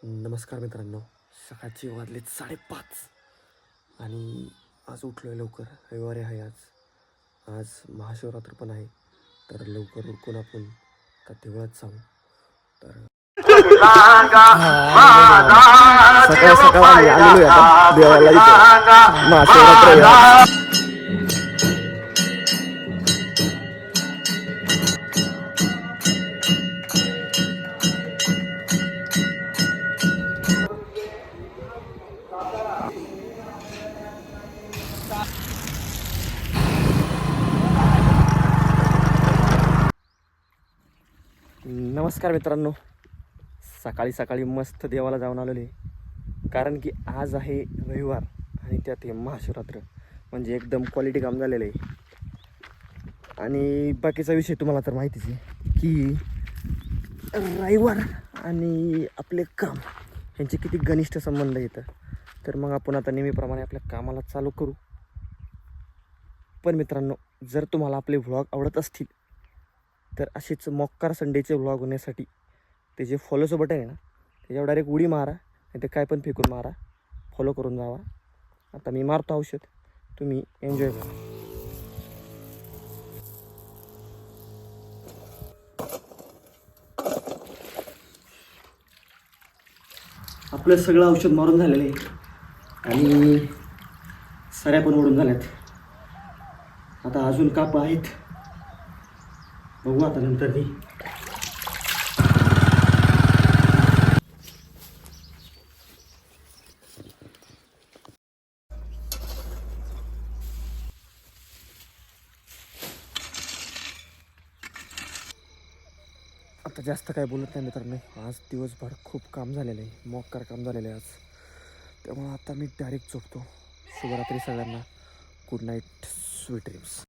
नमस्कार मित्रांनो. सकाळची वाजलेत 5:30 आणि आज उठलो आहे लवकर. रविवारी आहे आज महाशिवरात्र पण आहे. तर लवकर उठून आपण आता देवळात जाऊ. तर सकाळ सकाळ आम्ही आलेलो आहे आता देवाला इथं. महाशिवरात्र आहे आज. नमस्कार मित्रांनो. सकाळी सकाळी मस्त देवाला जाऊन आलेलो आहे. कारण की आज आहे रविवार आणि त्यात हे महाशिवरात्र म्हणजे एकदम क्वालिटी काम झालेलं आहे. आणि बाकीचा विषय तुम्हाला तर माहितीच आहे की रविवार आणि आपले काम यांचे किती घनिष्ठ संबंध येतं. तर मग आपण आता नेहमीप्रमाणे आपल्या कामाला चालू करू. पण मित्रांनो, जर तुम्हाला आपले व्लॉग आवडत असतील तर असेच मॉक्कार संडेचे व्लॉग होण्यासाठी ते जे फॉलोचं बटन आहे ना, त्याच्यावर डायरेक्ट उडी मारा, नाही ते काय पण फेकून मारा, फॉलो करून जावा. आता मी मारतो औषध, तुम्ही एन्जॉय करा. आपलं सगळं औषध मारून झालेलं आहे आणि सऱ्या पण ओढून झाल्यात. आता अजून काप आहेत, बघू आता नंतर ती. आता जास्त काय बोलत नाही मित्रांनो. आज दिवसभर खूप काम झालेलं आहे, मॉक्कार काम झालेलं आहे आज. त्यामुळे आता मी डायरेक्ट झोपतो. शुभरात्री सगळ्यांना. Good night, sweet dreams.